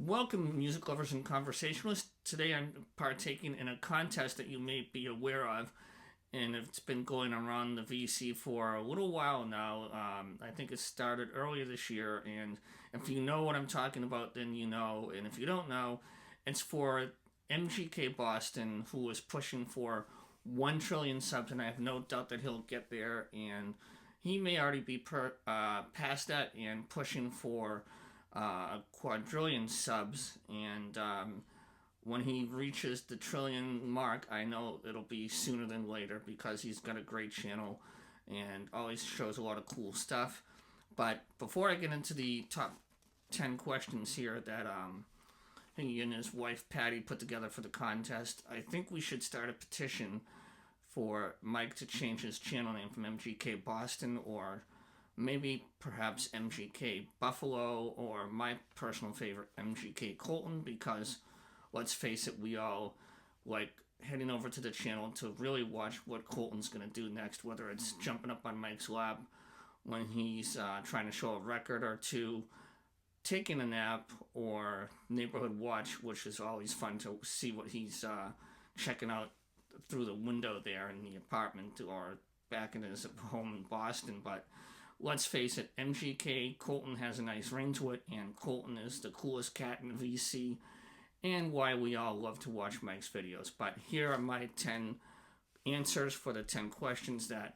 Welcome, music lovers and conversationalists. Today I'm partaking in a contest that you may be aware of, and it's been going around the VC for a little while now. I think it started earlier this year, and if you know what I'm talking about, then you know, and if you don't know, it's for MGK Boston, who is pushing for 1 trillion subs, and I have no doubt that he'll get there, and he may already be past that and pushing for a quadrillion subs, and when he reaches the trillion mark, I know it'll be sooner than later because he's got a great channel and always shows a lot of cool stuff. But before I get into the top 10 questions here that he and his wife Patty put together for the contest, I think we should start a petition for Mike to change his channel name from MGK Boston, or maybe perhaps MGK Buffalo, or my personal favorite, MGK Colton, because let's face it, we all like heading over to the channel to really watch what Colton's going to do next, whether it's jumping up on Mike's lap when he's trying to show a record or two, taking a nap, or neighborhood watch, which is always fun to see what he's checking out through the window there in the apartment or back in his home in Boston. But let's face it, MGK Colton has a nice ring to it, and Colton is the coolest cat in the VC, and why we all love to watch Mike's videos. But here are my 10 answers for the 10 questions that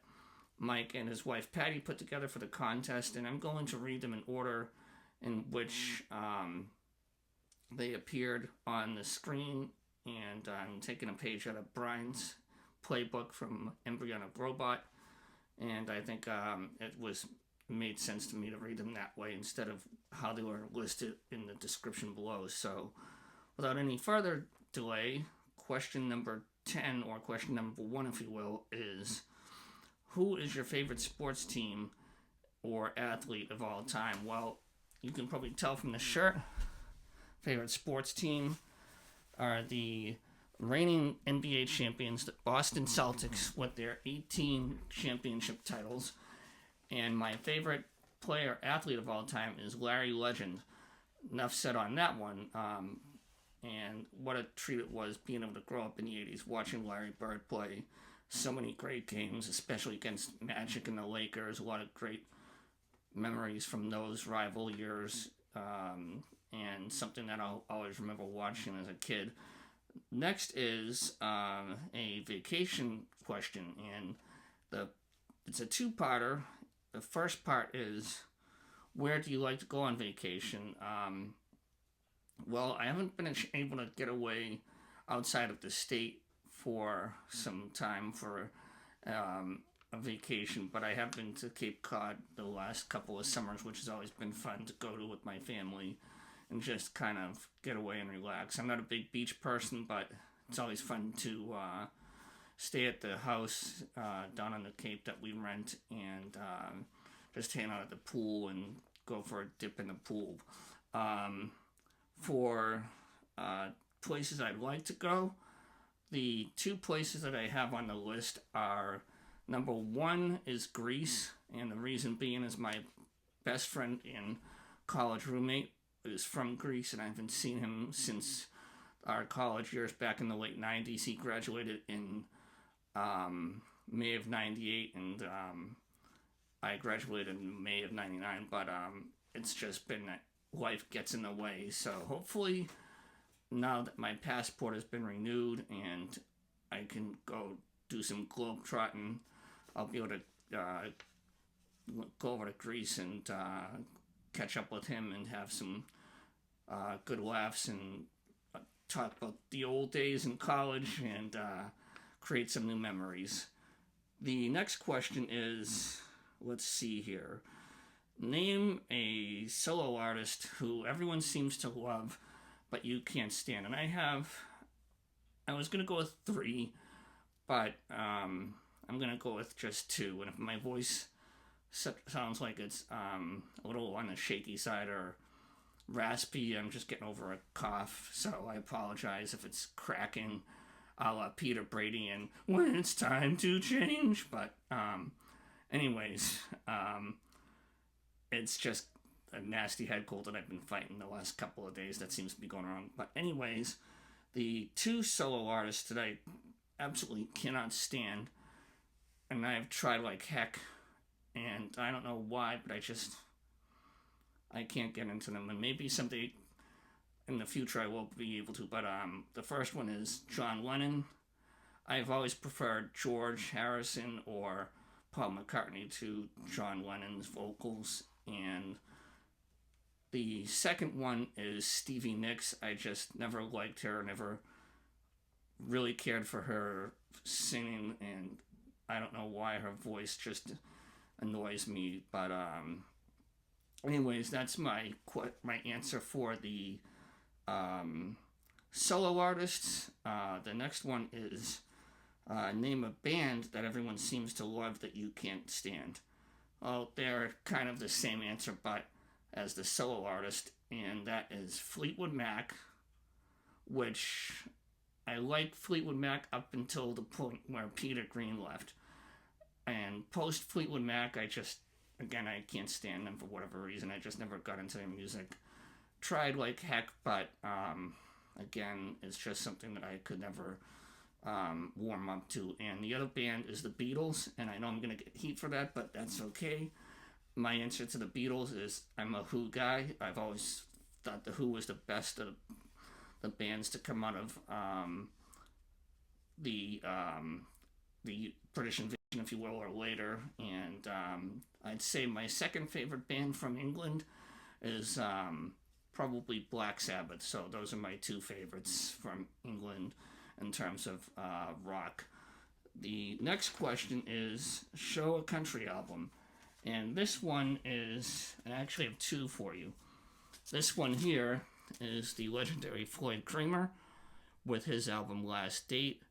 Mike and his wife Patty put together for the contest, and I'm going to read them in order in which they appeared on the screen, and I'm taking a page out of Brian's playbook from Embryonic Robot, and I think it made sense to me to read them that way instead of how they were listed in the description below. So without any further delay, question number 10, or question number 1 if you will, is who is your favorite sports team or athlete of all time? Well, you can probably tell from the shirt. Favorite sports team are the reigning NBA champions, the Boston Celtics, with their 18 championship titles. And my favorite player, athlete of all time is Larry Legend. Enough said on that one. And what a treat it was being able to grow up in the 80s, watching Larry Bird play so many great games, especially against Magic and the Lakers. A lot of great memories from those rival years, and something that I'll always remember watching as a kid. Next is a vacation question, and it's a two-parter. The first part is, where do you like to go on vacation? Well, I haven't been able to get away outside of the state for some time for a vacation, but I have been to Cape Cod the last couple of summers, which has always been fun to go to with my family and just kind of get away and relax. I'm not a big beach person, but it's always fun to stay at the house down on the Cape that we rent, and just hang out at the pool and go for a dip in the pool. For places I'd like to go, the 2 places that I have on the list are, number 1 is Greece, and the reason being is my best friend and college roommate is from Greece, and I haven't seen him since our college years back in the late 90s. He graduated in May of 98, and I graduated in May of 99, but it's just been that life gets in the way. So hopefully now that my passport has been renewed and I can go do some globe trotting, I'll be able to go over to Greece and catch up with him and have some good laughs and talk about the old days in college and create some new memories. The next question is, let's see here. Name a solo artist who everyone seems to love, but you can't stand. And I was going to go with 3, but I'm going to go with just 2. And if my voice sounds like it's a little on the shaky side or raspy, I'm just getting over a cough, so I apologize if it's cracking a la Peter Brady and When It's Time to Change. But anyways, it's just a nasty head cold that I've been fighting the last couple of days that seems to be going wrong. But anyways, the two solo artists that I absolutely cannot stand, and I've tried like heck, and I don't know why, but I can't get into them, and maybe someday in the future I will be able to. But the first one is John Lennon. I've always preferred George Harrison or Paul McCartney to John Lennon's vocals, and the second one is Stevie Nicks. I just never liked her, never really cared for her singing, and I don't know why her voice just annoys me. But anyways, that's my answer for the solo artists. The next one is name a band that everyone seems to love that you can't stand. Well, they're kind of the same answer, but as the solo artist, and that is Fleetwood Mac, which I liked Fleetwood Mac up until the point where Peter Green left. And post Fleetwood Mac, I can't stand them for whatever reason. I just never got into their music. Tried like heck, but again, it's just something that I could never warm up to. And the other band is the Beatles, and I know I'm going to get heat for that, but that's okay. My answer to the Beatles is I'm a Who guy. I've always thought the Who was the best of the bands to come out of the British invasion, if you will, or later. And I'd say my second favorite band from England is probably Black Sabbath. So those are my two favorites from England in terms of rock. The next question is show a country album. And this one is, I actually have two for you. This one here is the legendary Floyd Kramer with his album Last Date.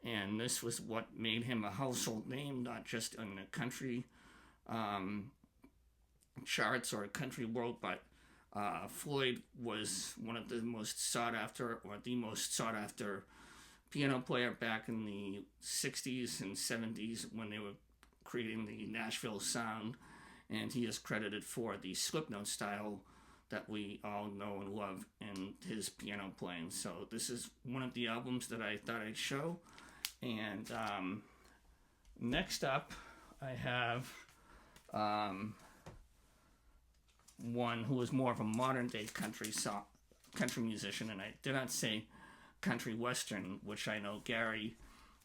And this was what made him a household name, not just in the country charts or country world, but Floyd was one of the most sought after, or the most sought after piano player back in the 60s and 70s when they were creating the Nashville sound, and he is credited for the Slipknot style that we all know and love in his piano playing. So this is one of the albums that I thought I'd show. And next up, I have one who is more of a modern day country musician, and I did not say country western, which I know Gary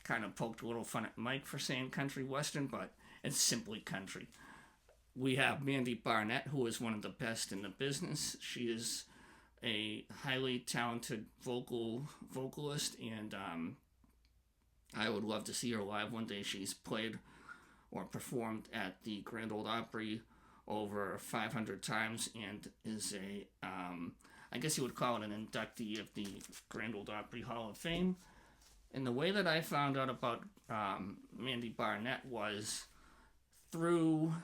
kind of poked a little fun at Mike for saying country western, but it's simply country. We have Mandy Barnett, who is one of the best in the business. She is a highly talented vocalist, and I would love to see her live one day. She's played or performed at the Grand Ole Opry over 500 times and is a, I guess you would call it an inductee of the Grand Ole Opry Hall of Fame. And the way that I found out about Mandy Barnett was through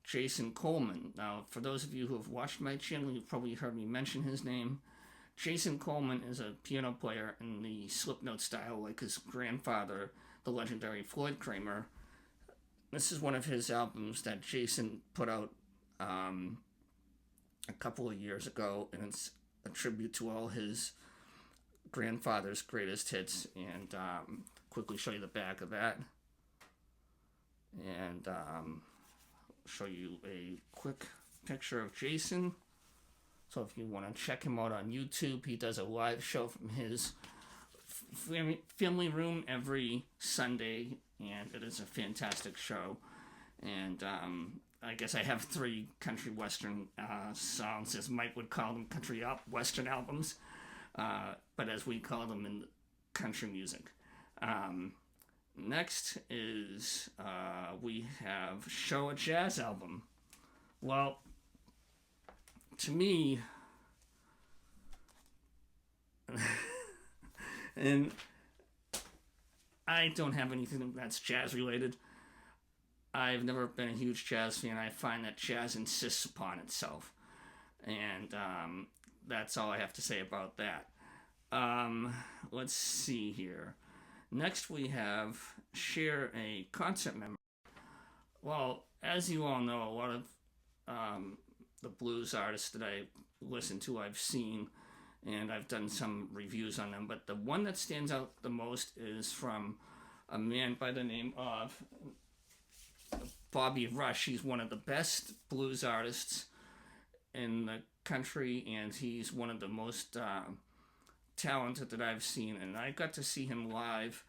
Jason Coleman. Now, for those of you who have watched my channel, you've probably heard me mention his name. Jason Coleman is a piano player in the Slipknot style, like his grandfather, the legendary Floyd Kramer. This is one of his albums that Jason put out a couple of years ago, and it's a tribute to all his grandfather's greatest hits. And quickly show you the back of that, and show you a quick picture of Jason. So if you want to check him out on YouTube, he does a live show from his family room every Sunday, and it is a fantastic show. And I guess I have 3 country western songs, as Mike would call them, country western albums, but as we call them in country music. Next is we have show a jazz album. Well, to me, and I don't have anything that's jazz related. I've never been a huge jazz fan. I find that jazz insists upon itself. And that's all I have to say about that. Let's see here. Next we have share a concert memory. Well, as you all know, a lot of the blues artists that I listen to, I've seen, and I've done some reviews on them. But the one that stands out the most is from a man by the name of Bobby Rush. He's one of the best blues artists in the country, and he's one of the most talented that I've seen. And I got to see him live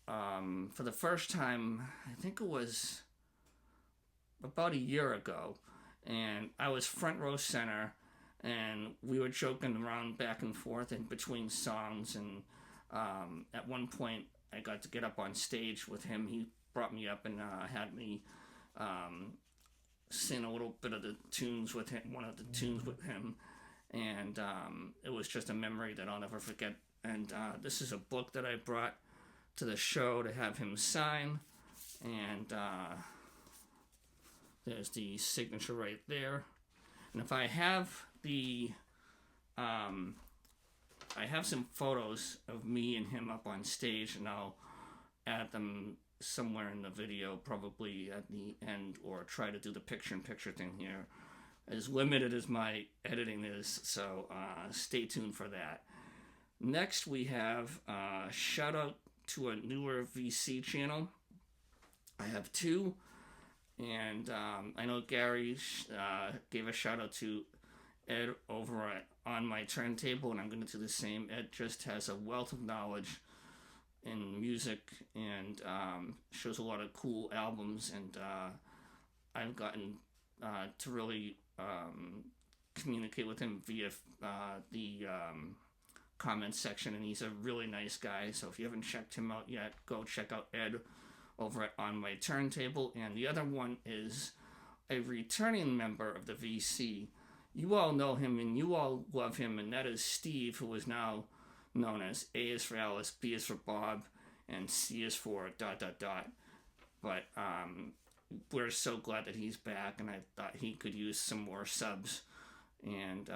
for the first time, I think it was about a year ago, and I was front row center, and we were joking around back and forth in between songs, and at one point I got to get up on stage with him. He brought me up and had me sing a little bit of the tunes with him, one of the tunes with him, and it was just a memory that I'll never forget. And this is a book that I brought to the show to have him sign, and there's the signature right there. And if I have I have some photos of me and him up on stage, and I'll add them somewhere in the video, probably at the end, or try to do the picture-in-picture thing here, as limited as my editing is, so stay tuned for that. Next, we have shout out to a newer VC channel. I have two, and I know Gary gave a shout out to Ed over at On My Turntable, and I'm going to do the same. Ed just has a wealth of knowledge in music and shows a lot of cool albums, and I've gotten to really communicate with him via the comments section, and he's a really nice guy. So if you haven't checked him out yet, go check out Ed over at On My Turntable. And the other one is a returning member of the VC. You all know him and you all love him, and that is Steve, who is now known as A is for Alice, B is for Bob, and C is for ... But we're so glad that he's back, and I thought he could use some more subs, and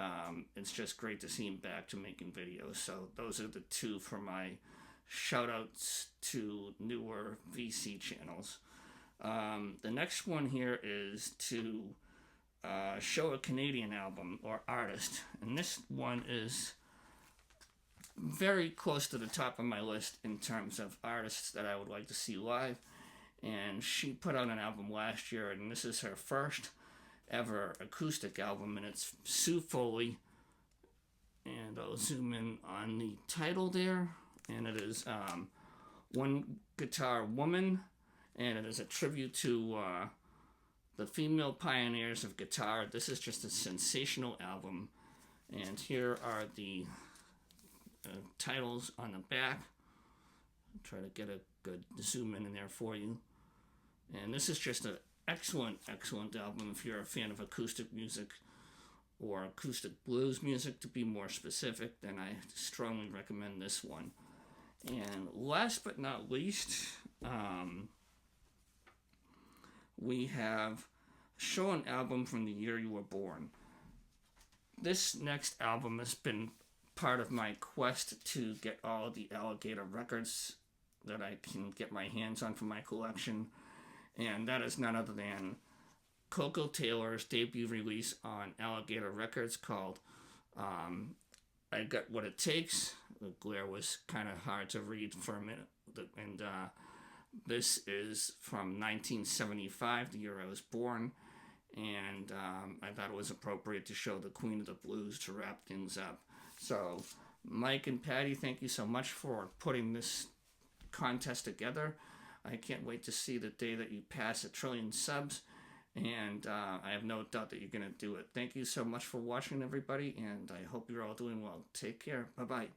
it's just great to see him back to making videos. So those are the two for my shout outs to newer VC channels. The next one here is to show a Canadian album or artist, and this one is very close to the top of my list in terms of artists that I would like to see live. And she put out an album last year, and this is her first ever acoustic album, and it's Sue Foley. And I'll zoom in on the title there, and it is One Guitar Woman, and it is a tribute to the female pioneers of guitar. This is just a sensational album, and here are the titles on the back. I'll try to get a good zoom in there for you. And this is just an excellent album if you're a fan of acoustic music or acoustic blues music, to be more specific. Then I strongly recommend this one. And last but not least, we have Show an Album from the Year You Were Born. This next album has been part of my quest to get all the Alligator records that I can get my hands on for my collection, and that is none other than Coco Taylor's debut release on Alligator Records called I Got What It Takes. The glare was kind of hard to read for a minute, and this is from 1975, the year I was born, and I thought it was appropriate to show the Queen of the Blues to wrap things up. So, Mike and Patty, thank you so much for putting this contest together. I can't wait to see the day that you pass 1 trillion subs, and I have no doubt that you're going to do it. Thank you so much for watching, everybody, and I hope you're all doing well. Take care. Bye-bye.